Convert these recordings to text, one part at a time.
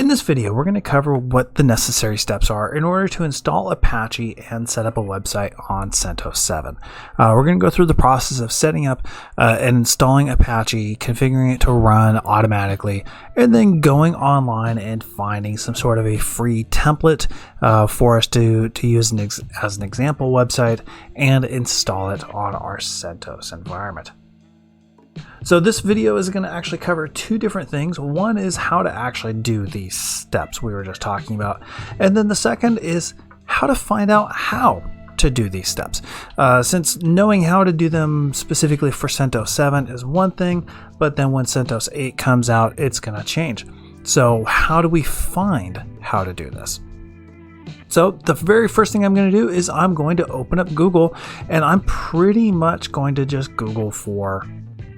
In this video, we're going to cover what the necessary steps are in order to install Apache and set up a website on CentOS7. We're going to go through the process of setting up and installing Apache, configuring it to run automatically, and then going online and finding some sort of a free template for us to use as an example website and install it on our CentOS environment. So this video is going to actually cover two different things. One is how to actually do these steps we were just talking about. And then the second is how to find out how to do these steps. Since knowing how to do them specifically for CentOS7 is one thing, but then when CentOS 8 comes out, it's going to change. So how do we find how to do this? So the very first thing I'm going to do is I'm going to open up Google, and I'm pretty much going to just Google for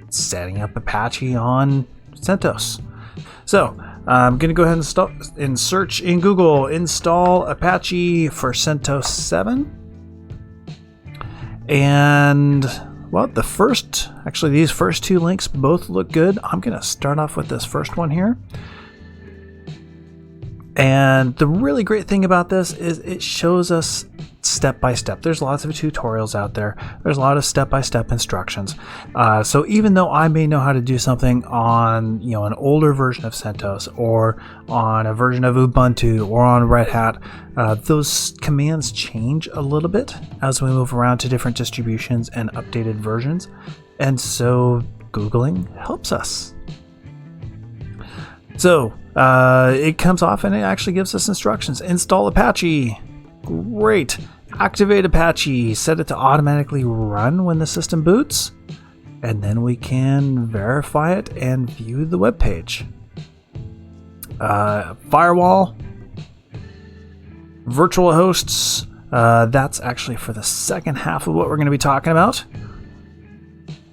setting up Apache on CentOS. So I'm going to go ahead and search in Google, install Apache for CentOS 7. And well, these first two links both look good. I'm going to start off with this first one here. And the really great thing about this is it shows us step by step. There's lots of tutorials out there. There's a lot of step-by-step instructions. So even though I may know how to do something on an older version of CentOS or on a version of Ubuntu or on Red Hat, those commands change a little bit as we move around to different distributions and updated versions. And so Googling helps us. So it comes off and it actually gives us instructions. Install Apache. Great. Activate Apache. Set it to automatically run when the system boots. And then we can verify it and view the web page. Firewall. Virtual hosts. That's actually for the second half of what we're going to be talking about.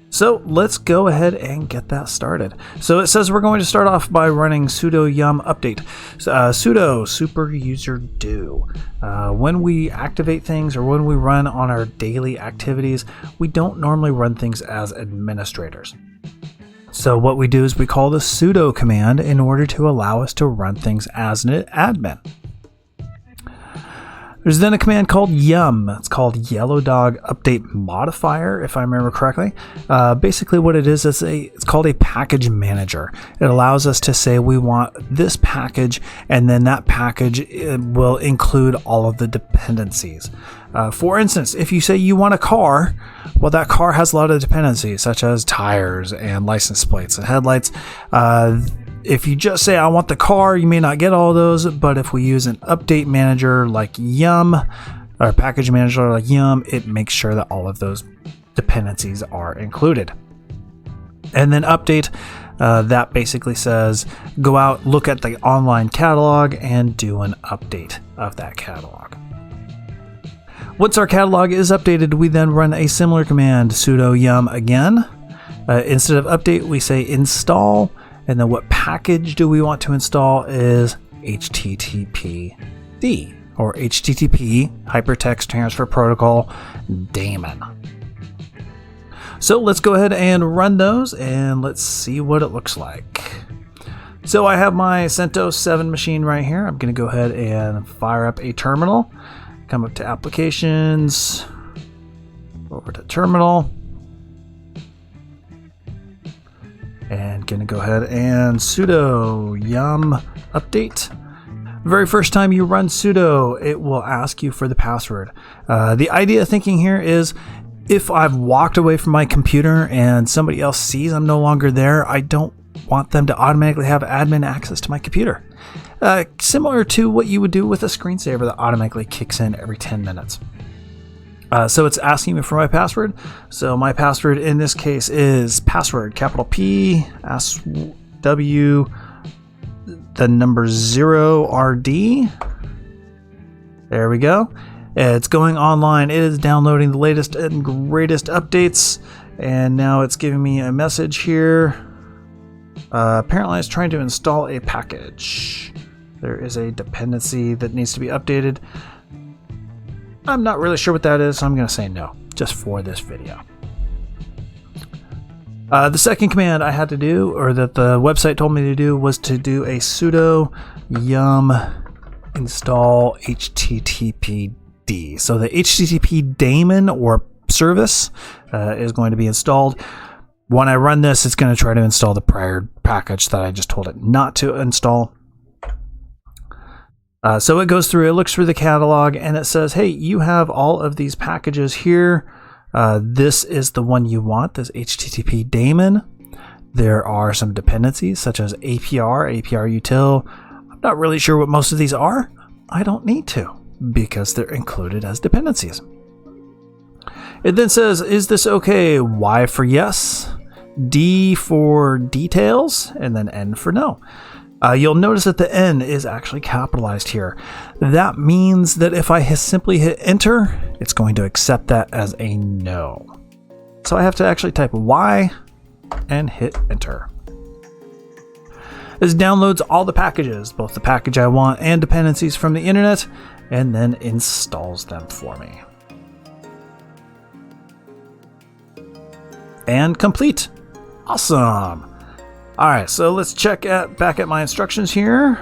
So let's go ahead and get that started. So it says we're going to start off by running sudo yum update. Sudo super user do. When we activate things or when we run on our daily activities, we don't normally run things as administrators. So what we do is we call the sudo command in order to allow us to run things as an admin. There's then a command called yum. It's called yellow dog update modifier, if I remember correctly. Basically what it is it's called a package manager. It allows us to say we want this package, and then that package will include all of the dependencies. For instance, if you say you want a car, well, that car has a lot of dependencies, such as tires and license plates and headlights. If you just say, I want the car, you may not get all those, but if we use an update manager like yum, or a package manager like yum, it makes sure that all of those dependencies are included. And then update, that basically says, go out, look at the online catalog, and do an update of that catalog. Once our catalog is updated, we then run a similar command, sudo yum again. Instead of update, we say install. And then what package do we want to install is HTTPD, or HTTP, Hypertext Transfer Protocol daemon. So let's go ahead and run those and let's see what it looks like. So I have my CentOS 7 machine right here. I'm going to go ahead and fire up a terminal, come up to applications, over to terminal. And gonna go ahead and sudo yum update. The very first time you run sudo, it will ask you for the password. The idea thinking here is if I've walked away from my computer and somebody else sees I'm no longer there, I don't want them to automatically have admin access to my computer. Similar to what you would do with a screensaver that automatically kicks in every 10 minutes. So it's asking me for my password. So my password in this case is password, capital P, W, the number 0RD. There we go. It's going online. It is downloading the latest and greatest updates. And now it's giving me a message here. Apparently it's trying to install a package. There is a dependency that needs to be updated. I'm not really sure what that is, so I'm going to say no, just for this video. The second command I had to do, or that the website told me to do, was to do a sudo yum install httpd. So the http daemon or service is going to be installed. When I run this, it's going to try to install the prior package that I just told it not to install. So it goes through, it looks through the catalog, and it says, hey, you have all of these packages here. This is the one you want, this HTTP daemon. There are some dependencies such as APR util. I'm not really sure what most of these are. I don't need to because they're included as dependencies. It then says, is this okay? Y for yes, D for details, and then N for no. You'll notice that the N is actually capitalized here. That means that if I simply hit enter, it's going to accept that as a no. So I have to actually type Y and hit enter. This downloads all the packages, both the package I want and dependencies from the internet, and then installs them for me. And complete. Awesome. All right, so let's check back at my instructions here.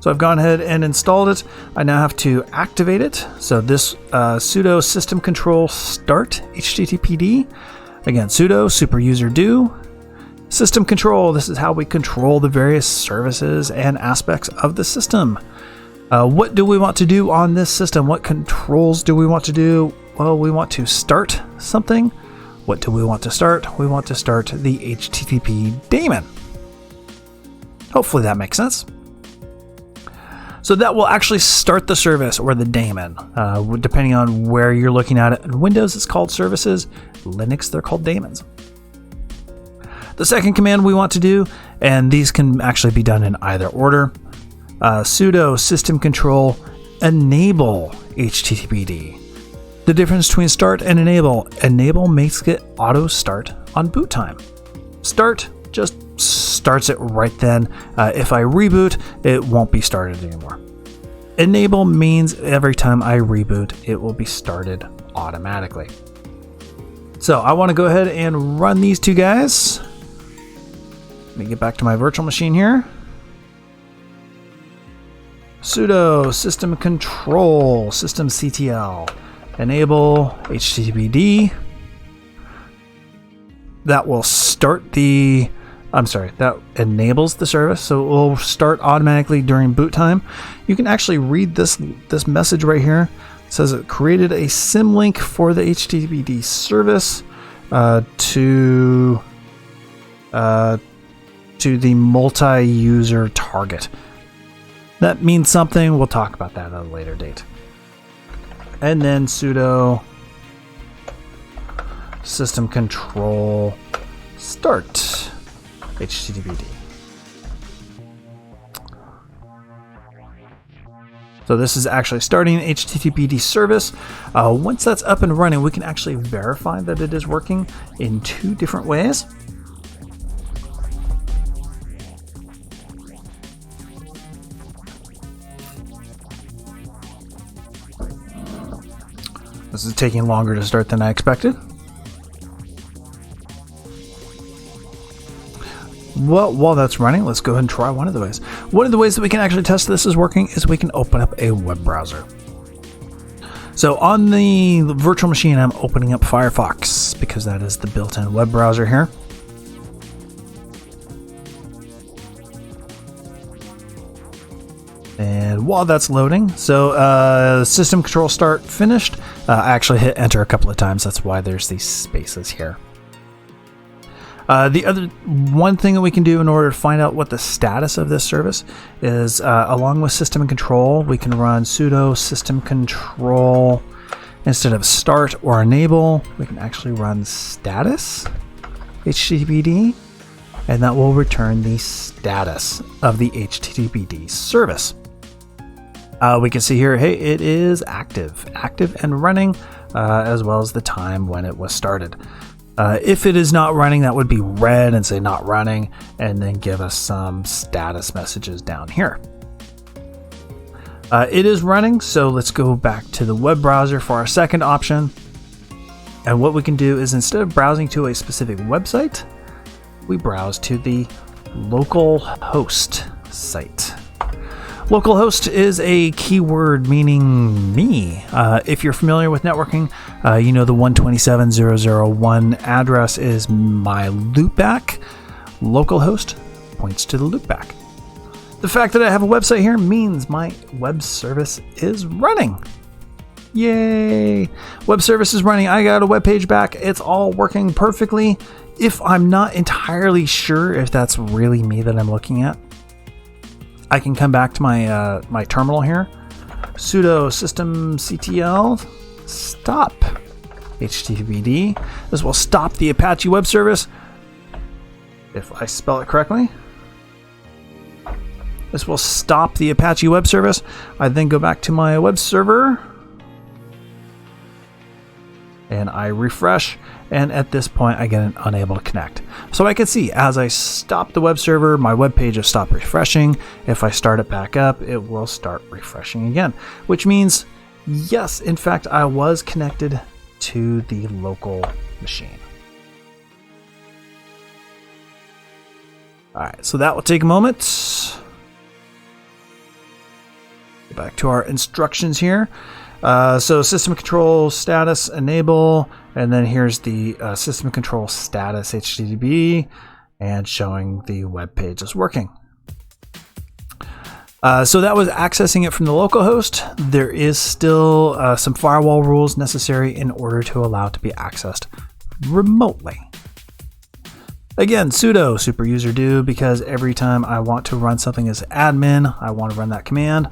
So I've gone ahead and installed it. I now have to activate it. So this sudo system control start httpd. Again, sudo super user do. System control, this is how we control the various services and aspects of the system. What do we want to do on this system? What controls do we want to do? Well, we want to start something. What do we want to start? We want to start the HTTP daemon. Hopefully that makes sense. So that will actually start the service or the daemon, depending on where you're looking at it. In Windows, it's called services. Linux, they're called daemons. The second command we want to do, and these can actually be done in either order, sudo system control enable HTTPD. The difference between start and enable makes it auto start on boot time. Start just starts it right then. If I reboot, it won't be started anymore. Enable means every time I reboot, it will be started automatically. So I want to go ahead and run these two guys. Let me get back to my virtual machine here. Sudo system control systemctl enable HTTPD. That will start that enables the service, so it will start automatically during boot time. You can actually read this message right here. It says it created a symlink for the HTTPD service to the multi-user target. That means something. We'll talk about that at a later date. And then sudo system control start HTTPD. So this is actually starting an HTTPD service. Once that's up and running, we can actually verify that it is working in two different ways. This is taking longer to start than I expected. Well, while that's running, let's go ahead and try one of the ways. One of the ways that we can actually test this is working is we can open up a web browser. So on the virtual machine, I'm opening up Firefox because that is the built-in web browser here. And while that's loading, so system control start finished. I actually hit enter a couple of times. That's why there's these spaces here. The other one thing that we can do in order to find out what the status of this service is, along with system control, we can run sudo system control instead of start or enable. We can actually run status HTTPD, and that will return the status of the HTTPD service. We can see here, hey, it is active and running, as well as the time when it was started. If it is not running, that would be red and say not running, and then give us some status messages down here. It is running, so let's go back to the web browser for our second option. And what we can do is, instead of browsing to a specific website, we browse to the local host site. Localhost is a keyword meaning me. If you're familiar with networking, you know the 127.0.0.1 address is my loopback. Localhost points to the loopback. The fact that I have a website here means my web service is running. Yay! Web service is running. I got a web page back. It's all working perfectly. If I'm not entirely sure if that's really me that I'm looking at, I can come back to my my terminal here. Sudo systemctl stop HTTPD. This will stop the Apache web service. If I spell it correctly. This will stop the Apache web service. I then go back to my web server and I refresh, and at this point I get unable to connect. So I can see as I stop the web server, my web page has stopped refreshing. If I start it back up, it will start refreshing again, which means yes, in fact, I was connected to the local machine. All right, so that will take a moment. Go back to our instructions here. So system control status enable, and then here's the system control status HTTP, and showing the web page is working. So that was accessing it from the local host. There is still some firewall rules necessary in order to allow it to be accessed remotely. Again, sudo superuserdo, because every time I want to run something as admin, I want to run that command.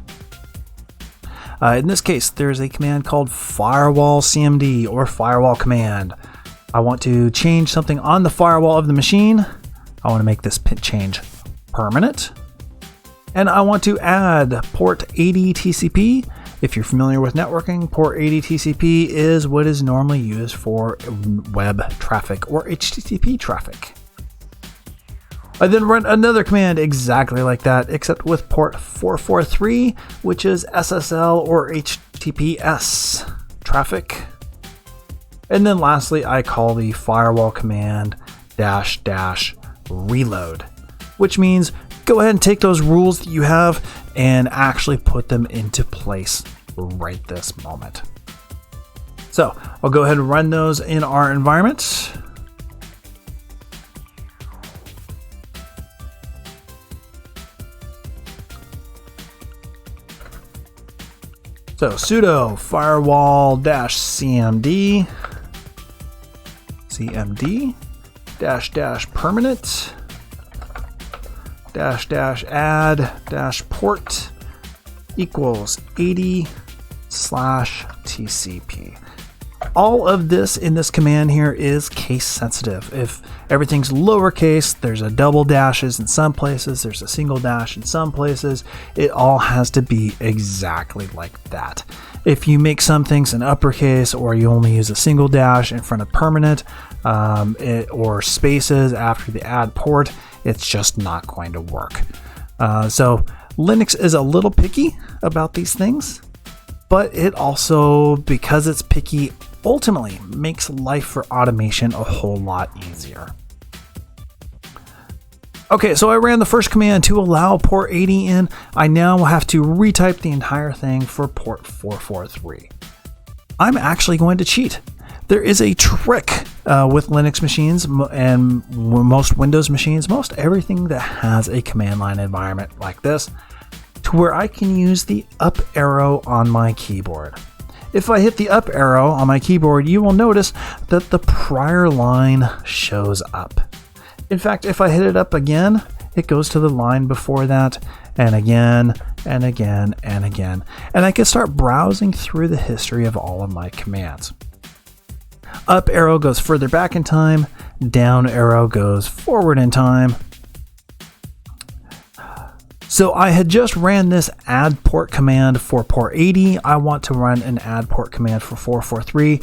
In this case, there's a command called firewall cmd or firewall command. I want to change something on the firewall of the machine. I want to make this change permanent. And I want to add port 80 TCP. If you're familiar with networking, port 80 TCP is what is normally used for web traffic or HTTP traffic. I then run another command exactly like that, except with port 443, which is SSL or HTTPS traffic. And then lastly, I call the firewall command --reload, which means go ahead and take those rules that you have and actually put them into place right this moment. So I'll go ahead and run those in our environment. So sudo firewall -cmd -permanent -add -port equals 80/TCP. All of this in this command here is case sensitive. If everything's lowercase, there's a double dashes in some places, there's a single dash in some places. It all has to be exactly like that. If you make some things in uppercase, or you only use a single dash in front of permanent, or spaces after the add port, it's just not going to work. So Linux is a little picky about these things, but it also, because it's picky, ultimately makes life for automation a whole lot easier. Okay, so I ran the first command to allow port 80 in. I now have to retype the entire thing for port 443. I'm actually going to cheat. There is a trick with Linux machines and most Windows machines, most everything that has a command line environment like this, to where I can use the up arrow on my keyboard. If I hit the up arrow on my keyboard, you will notice that the prior line shows up. In fact, if I hit it up again, it goes to the line before that, and again, and again, and again. And I can start browsing through the history of all of my commands. Up arrow goes further back in time, down arrow goes forward in time. So I had just ran this add port command for port 80. I want to run an add port command for 443.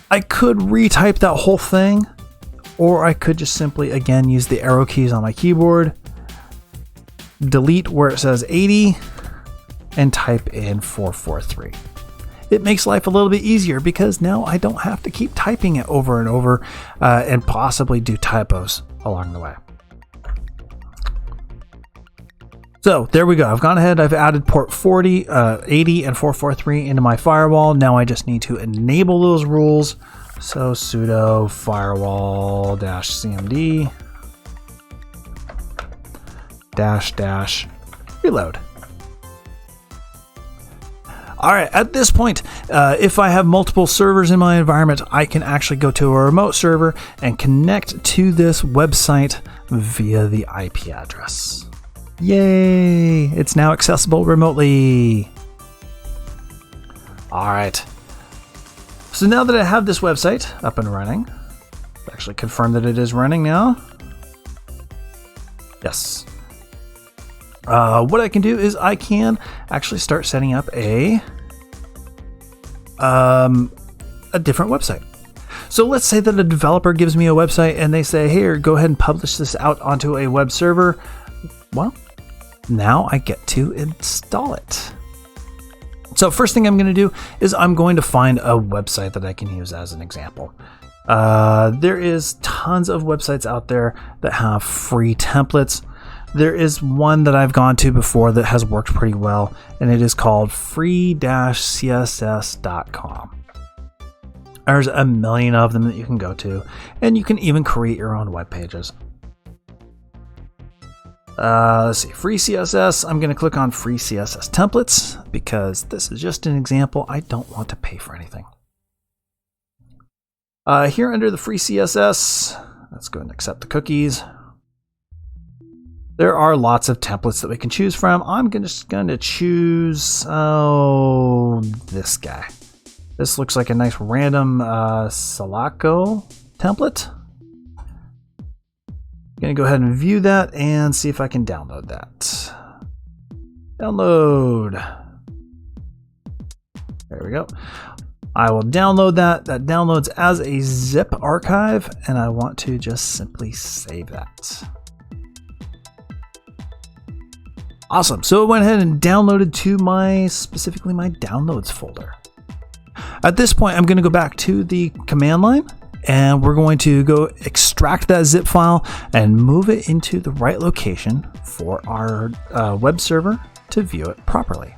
I could retype that whole thing, or I could just simply, again, use the arrow keys on my keyboard, delete where it says 80, and type in 443. it makes life a little bit easier because now I don't have to keep typing it over and over and possibly do typos along the way. So there we go. I've gone ahead. I've added port 40, 80, and 443 into my firewall. Now I just need to enable those rules. So sudo firewall -cmd -- reload. All right, at this point, if I have multiple servers in my environment, I can actually go to a remote server and connect to this website via the IP address. Yay! It's now accessible remotely. All right. So now that I have this website up and running, let's actually confirm that it is running now. Yes. What I can do is I can actually start setting up a different website. So let's say that a developer gives me a website and they say, here, go ahead and publish this out onto a web server. Well, now I get to install it. So first thing I'm going to do is I'm going to find a website that I can use as an example. There is tons of websites out there that have free templates. There is one that I've gone to before that has worked pretty well, and it is called free-css.com. There's a million of them that you can go to, and you can even create your own web pages. Let's see, free CSS. I'm going to click on free CSS templates because this is just an example. I don't want to pay for anything. Here under the free CSS, let's go and accept the cookies. There are lots of templates that we can choose from. I'm just going to choose this guy. This looks like a nice random Sulaco template. Going to go ahead and view that and see if I can download that. Download. There we go. I will download that. That downloads as a zip archive, and I want to just simply save that. Awesome. So it went ahead and downloaded to specifically my downloads folder. At this point, I'm going to go back to the command line, and we're going to go extract that zip file and move it into the right location for our web server to view it properly.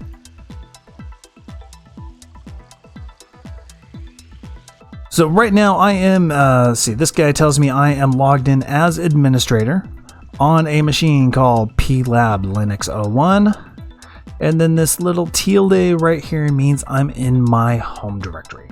So right now I am, this guy tells me I am logged in as administrator on a machine called plab Linux 01. And then this little tilde right here means I'm in my home directory.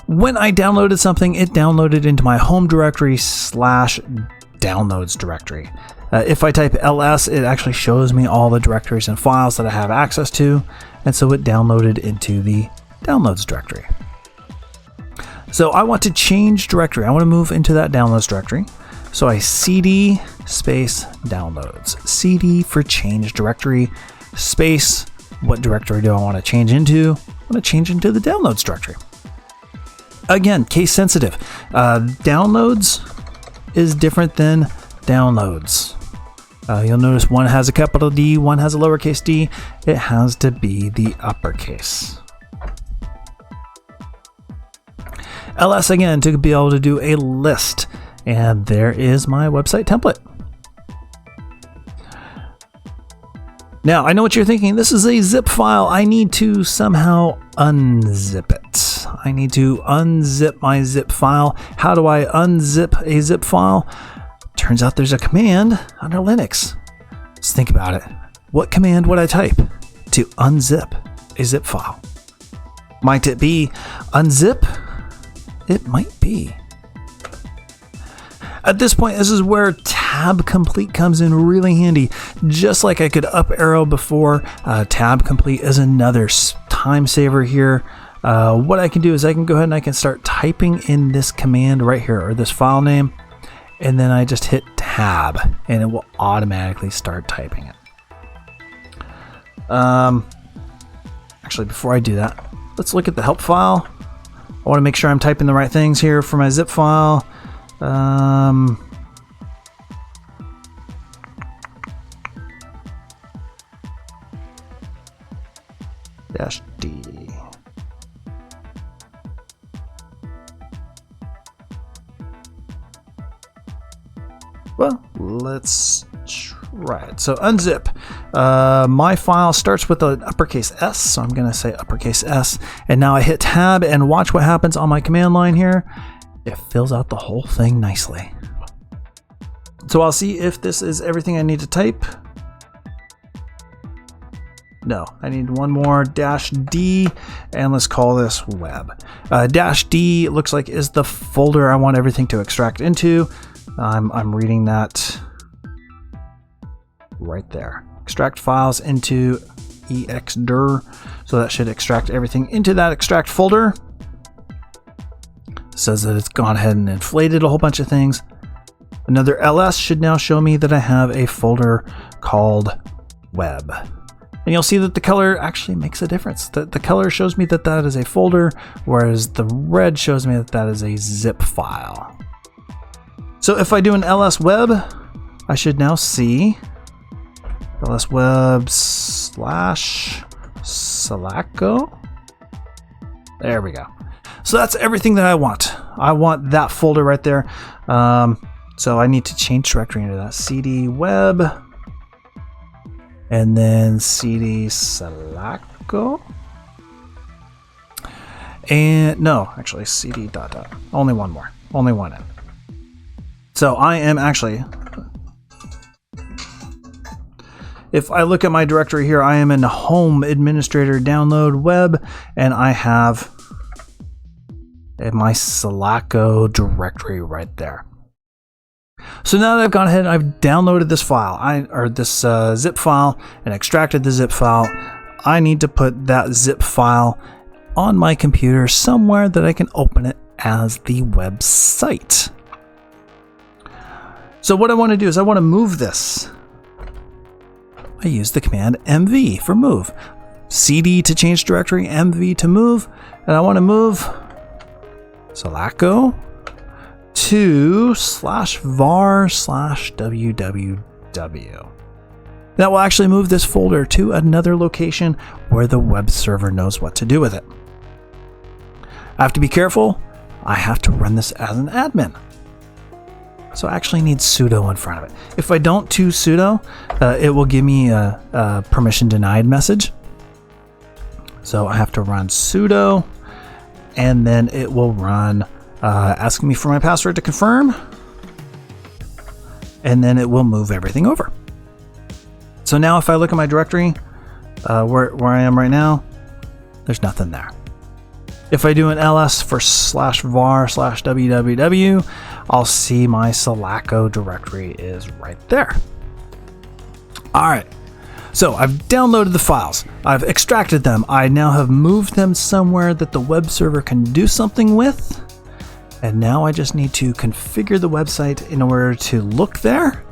When I downloaded something, it downloaded into my home directory /downloads directory. If I type ls, it actually shows me all the directories and files that I have access to. And so it downloaded into the downloads directory. So I want to change directory. I want to move into that downloads directory. So I cd space downloads. CD for change directory, space, what directory do I want to change into? I want to change into the downloads directory. Again, case sensitive. Downloads is different than downloads. You'll notice one has a capital D, one has a lowercase d. It has to be the uppercase. ls again to be able to do a list. And there is my website template. Now, I know what you're thinking. This is a zip file. I need to somehow unzip it. I need to unzip my zip file. How do I unzip a zip file? Turns out there's a command under Linux. Let's think about it. What command would I type to unzip a zip file? Might it be unzip? It might be. At this point, this is where tab complete comes in really handy. Just like I could up arrow before, tab complete is another time saver here. What I can do is I can go ahead and I can start typing in this command right here, or this file name, and then I just hit tab and it will automatically start typing it. Actually, before I do that, let's look at the help file. I want to make sure I'm typing the right things here for my zip file. -d. Well, let's try it. So unzip. My file starts with an uppercase S, so I'm going to say uppercase S. And now I hit tab and watch what happens on my command line here. It fills out the whole thing nicely. So I'll see if this is everything I need to type. No, I need one more, -D, and let's call this web. -D looks like is the folder I want everything to extract into. I'm reading that right there. Extract files into exdir. So that should extract everything into that extract folder. It says that it's gone ahead and inflated a whole bunch of things. Another ls should now show me that I have a folder called web. And you'll see that the color actually makes a difference. The color shows me that that is a folder, whereas the red shows me that that is a zip file. So if I do an ls web, I should now see ls web /Sulaco. There we go. So that's everything that I want. I want that folder right there. So I need to change directory into that cd web. And then cd Sulaco. And no, actually cd dot. Only one more. Only one in. So I am actually, if I look at my directory here, I am in home administrator download web, and I have my Sulaco directory right there. So now that I've gone ahead and I've downloaded this file, this zip file, and extracted the zip file, I need to put that zip file on my computer somewhere that I can open it as the website. So what I want to do is I want to move this. I use the command mv for move. cd to change directory, mv to move, and I want to move Sulaco to /var/www. That will actually move this folder to another location where the web server knows what to do with it. I have to be careful. I have to run this as an admin. So I actually need sudo in front of it. If I don't do sudo, it will give me a permission denied message. So I have to run sudo, and then it will run asking me for my password to confirm, and then it will move everything over. So now if I look at my directory, where I am right now, there's nothing there. If I do an ls for /var/www, I'll see my Sulaco directory is right there. All right. So I've downloaded the files. I've extracted them. I now have moved them somewhere that the web server can do something with. And now I just need to configure the website in order to look there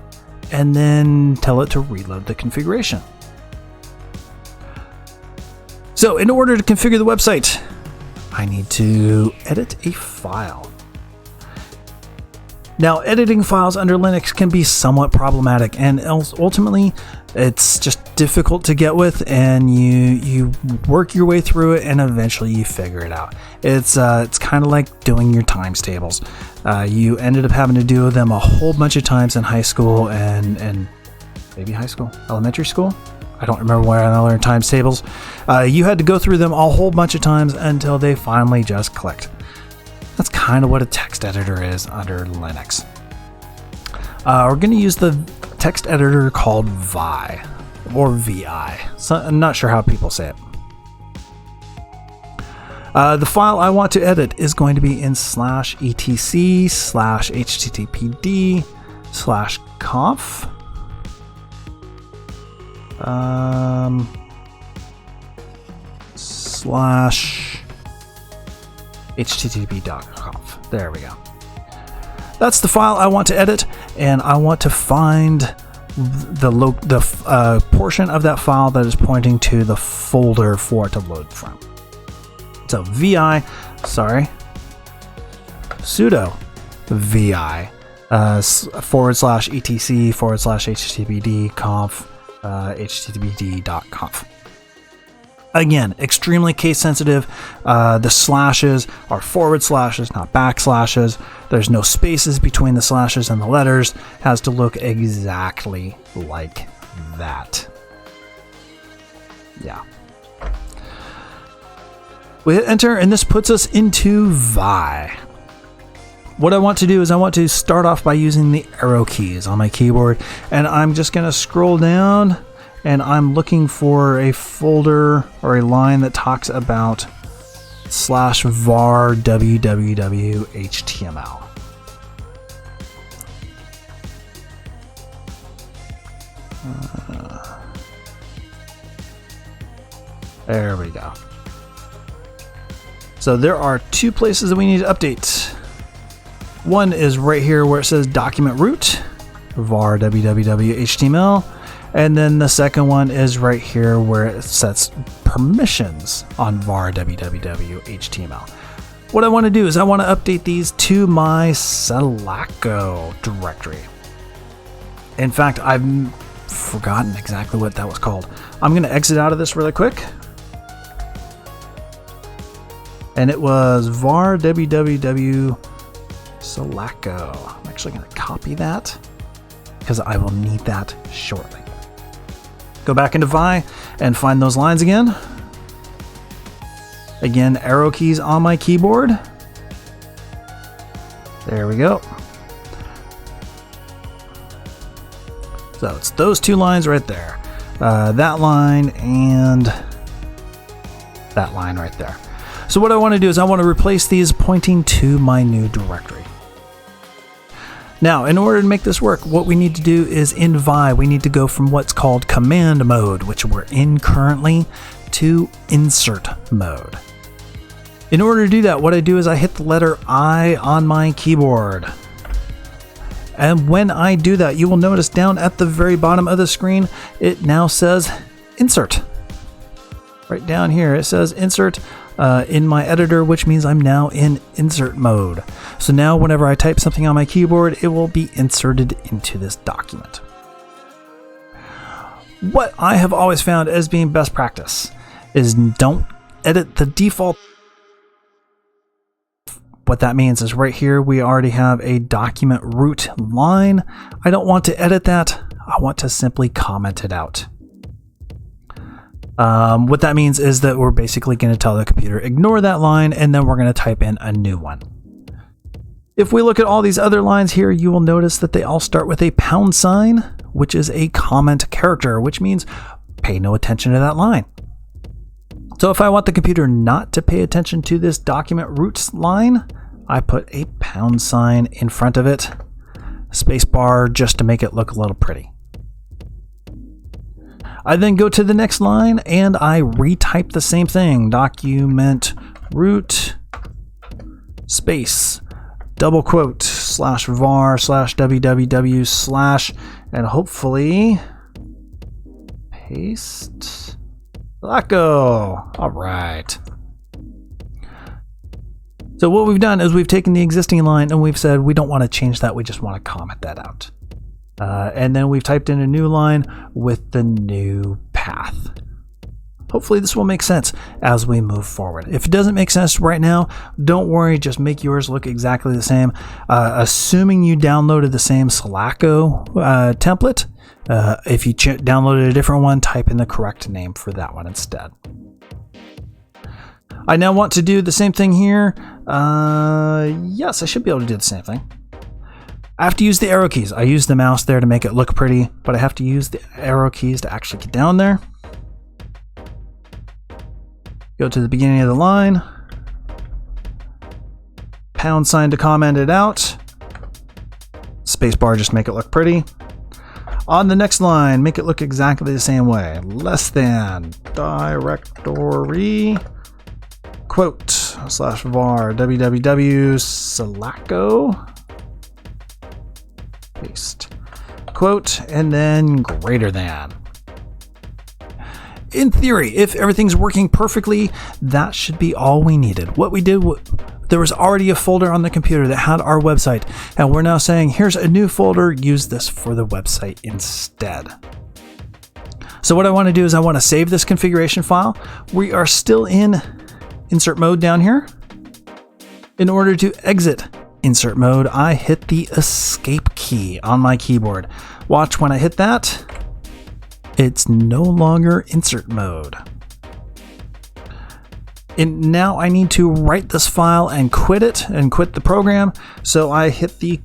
and then tell it to reload the configuration. So in order to configure the website, I need to edit a file. Now, editing files under Linux can be somewhat problematic, and ultimately it's just difficult to get with, and you work your way through it, and eventually you figure it out. It's kind of like doing your times tables. You ended up having to do them a whole bunch of times in high school and maybe high school, elementary school. I don't remember where I learned times tables. You had to go through them a whole bunch of times until they finally just clicked. That's kind of what a text editor is under Linux. We're going to use the text editor called Vi, or VI. So I'm not sure how people say it. The file I want to edit is going to be in /etc/httpd/conf. /http.conf. There we go. That's the file I want to edit, and I want to find the portion of that file that is pointing to the folder for it to load from. So sudo vi /etc/httpd conf httpd.conf. Again, extremely case sensitive. The slashes are forward slashes, not backslashes. There's no spaces between the slashes and the letters. Has to look exactly like that. Yeah. We hit enter and this puts us into Vi. What I want to do is I want to start off by using the arrow keys on my keyboard, and I'm just going to scroll down and I'm looking for a folder or a line that talks about /var www html. There we go. So there are two places that we need to update. One is right here where it says document root, var www html. And then the second one is right here where it sets permissions on var www html. What I want to do is I want to update these to my Sulaco directory. In fact, I've forgotten exactly what that was called. I'm going to exit out of this really quick. And it was var www Sulaco. I'm actually going to copy that because I will need that shortly. Go back into Vi and find those lines again. Again, arrow keys on my keyboard. There we go. So it's those two lines right there. That line and that line right there. So what I want to do is I want to replace these pointing to my new directory. Now, in order to make this work, what we need to do is in Vi, we need to go from what's called command mode, which we're in currently, to insert mode. In order to do that, what I do is I hit the letter I on my keyboard. And when I do that, you will notice down at the very bottom of the screen, it now says insert. Right down here, it says insert in my editor, which means I'm now in insert mode. So now whenever I type something on my keyboard, it will be inserted into this document. What I have always found as being best practice is don't edit the default. What that means is right here, we already have a document root line. I don't want to edit that. I want to simply comment it out. What that means is that we're basically going to tell the computer, ignore that line, and then we're going to type in a new one. If we look at all these other lines here, you will notice that they all start with a £, which is a comment character, which means pay no attention to that line. So if I want the computer not to pay attention to this document root line, I put a £, in front of it, spacebar, just to make it look a little pretty. I then go to the next line and I retype the same thing. Document root space double quote /var/www/ and hopefully paste. Let go. All right. So what we've done is we've taken the existing line and we've said we don't want to change that. We just want to comment that out. And then we've typed in a new line with the new path. Hopefully this will make sense as we move forward. If it doesn't make sense right now, don't worry, just make yours look exactly the same. Assuming you downloaded the same Sulaco template, if you downloaded a different one, type in the correct name for that one instead. I now want to do the same thing here. Yes, I should be able to do the same thing. I have to use the arrow keys. I use the mouse there to make it look pretty, but I have to use the arrow keys to actually get down there. Go to the beginning of the line. £, to comment it out. Spacebar, just make it look pretty. On the next line, make it look exactly the same way. Less than directory quote /var www Sulaco. Paste quote and then greater than. In theory, if everything's working perfectly, that should be all we needed. What we did, there was already a folder on the computer that had our website, and we're now saying, here's a new folder, use this for the website instead. So what I want to do is I want to save this configuration file. We are still in insert mode down here. In order to exit insert mode, I hit the escape key on my keyboard. Watch when I hit that, it's no longer insert mode. And now I need to write this file and quit it and quit the program. So I hit the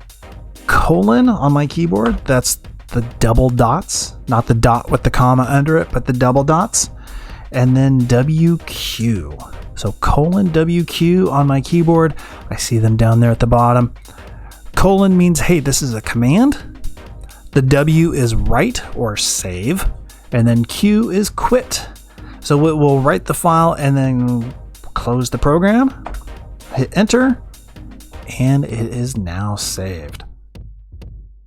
colon on my keyboard. That's the double dots, not the dot with the comma under it, but the double dots, and then WQ. So colon WQ on my keyboard. I see them down there at the bottom. Colon means, hey, this is a command. The W is write or save, and then Q is quit. So it will write the file and then close the program, hit enter, and it is now saved.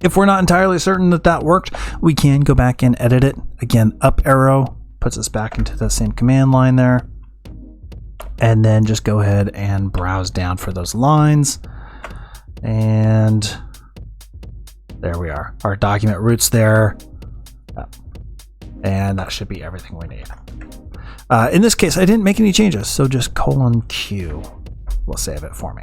If we're not entirely certain that that worked, we can go back and edit it. Again, up arrow puts us back into the same command line there. And then just go ahead and browse down for those lines. And there we are. Our document root's there. And that should be everything we need. In this case, I didn't make any changes, so just colon Q will save it for me.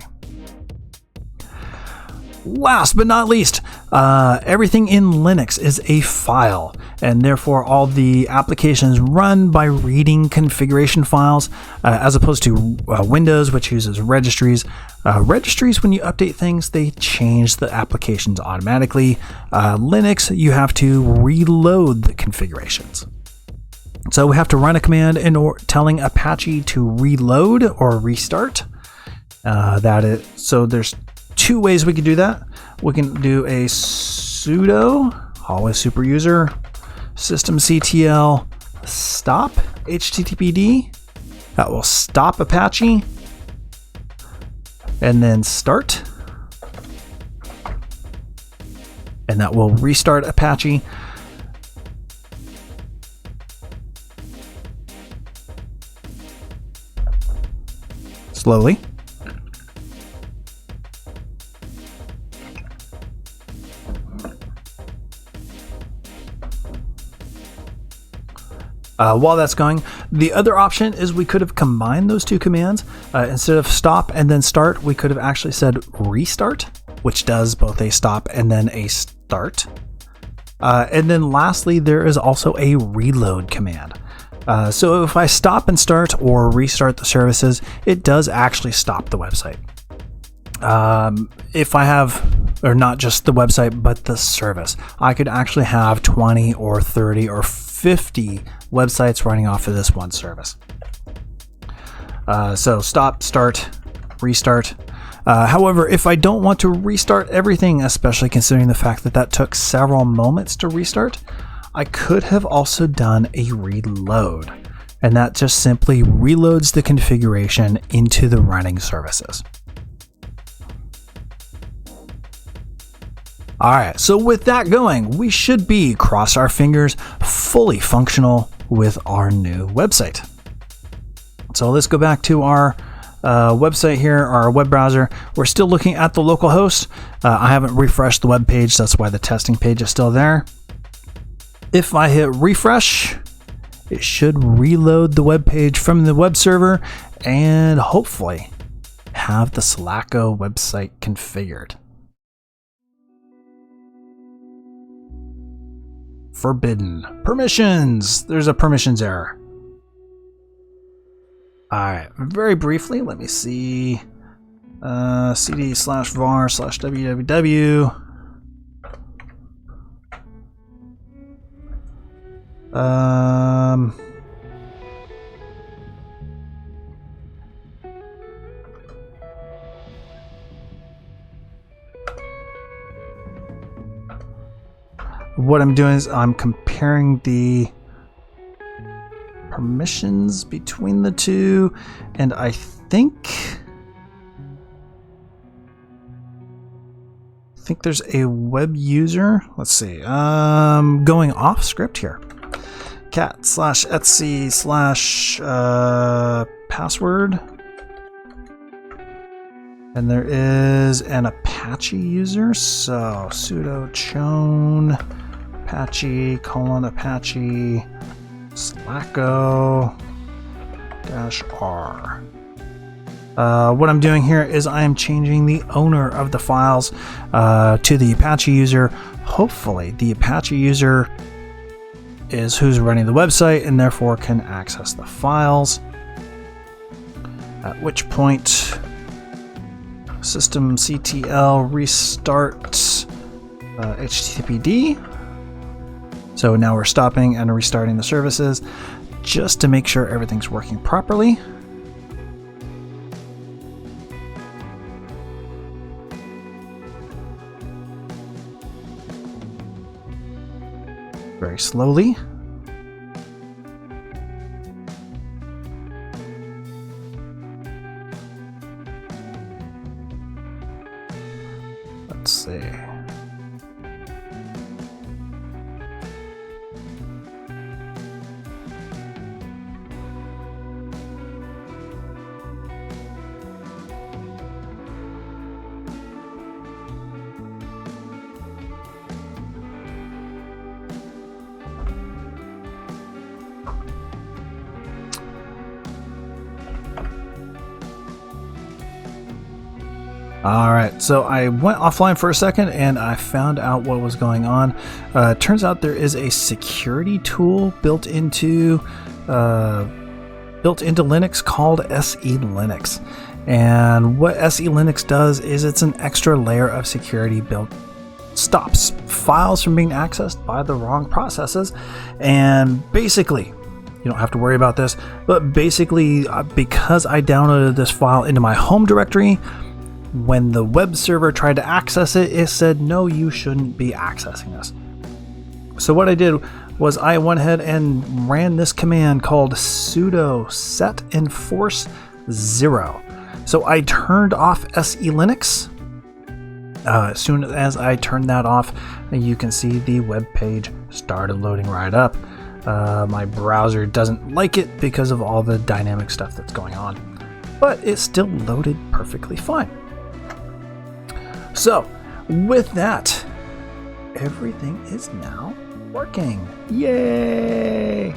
Last but not least, everything in Linux is a file, and therefore all the applications run by reading configuration files, as opposed to Windows, which uses registries. Registries, when you update things, they change the applications automatically. Linux, you have to reload the configurations. So we have to run a command telling Apache to reload or restart. So there's two ways we can do that. We can do a sudo, always super user, systemctl stop httpd. That will stop Apache. And then start. And that will restart Apache. Slowly. While that's going, the other option is we could have combined those two commands. Instead of stop and then start, we could have actually said restart, which does both a stop and then a start. And then lastly, there is also a reload command. So if I stop and start or restart the services, it does actually stop the website. If I have, or not just the website, but the service, I could actually have 20 or 30 or 50 websites running off of this one service. So stop, start, restart. However, if I don't want to restart everything, especially considering the fact that that took several moments to restart, I could have also done a reload, and that just simply reloads the configuration into the running services. All right, so with that going, we should be, cross our fingers, fully functional with our new website. So let's go back to our website here, our web browser. We're still looking at the local host. I haven't refreshed the web page, that's why the testing page is still there. If I hit refresh, it should reload the web page from the web server and hopefully have the Slacko website configured. Forbidden. Permissions. There's a permissions error. All right, very briefly, let me see. cd/var/www. What I'm doing is I'm comparing the permissions between the two, and I think there's a web user. Let's see. Going off script here. cat/etsy/password. And there is an Apache user. So sudo chown Apache : Apache /r. What I'm doing here is I am changing the owner of the files to the Apache user. Hopefully the Apache user is who's running the website and therefore can access the files. At which point systemctl restart httpd. So now we're stopping and restarting the services just to make sure everything's working properly. Very slowly. Let's see. Alright, so I went offline for a second and I found out what was going on. Turns out there is a security tool built into Linux called SE Linux. And what SE Linux does is it's an extra layer of security stops files from being accessed by the wrong processes. And basically, you don't have to worry about this, but basically because I downloaded this file into my home directory, when the web server tried to access it, it said, no, you shouldn't be accessing this. So what I did was I went ahead and ran this command called sudo set enforce 0. So I turned off SE Linux. As soon as I turned that off, you can see the web page started loading right up. My browser doesn't like it because of all the dynamic stuff that's going on, but it still loaded perfectly fine. So, with that, everything is now working. Yay!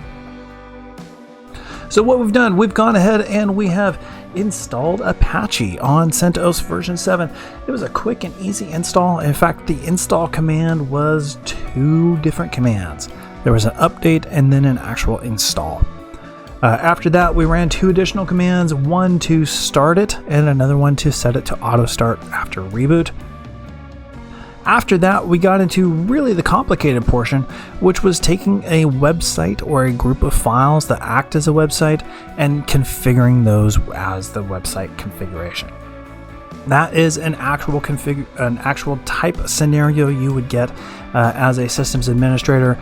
So what we've done, we've gone ahead and we have installed Apache on CentOS version 7. It was a quick and easy install. In fact, the install command was 2 different commands. There was an update and then an actual install. After that, we ran 2 additional commands, one to start it and another one to set it to auto start after reboot. After that, we got into really the complicated portion, which was taking a website or a group of files that act as a website and configuring those as the website configuration. That is an actual type scenario you would get as a systems administrator,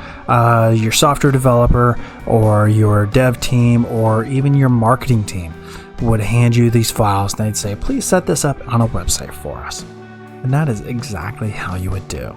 your software developer, or your dev team, or even your marketing team would hand you these files and they'd say, please set this up on a website for us. And that is exactly how you would do.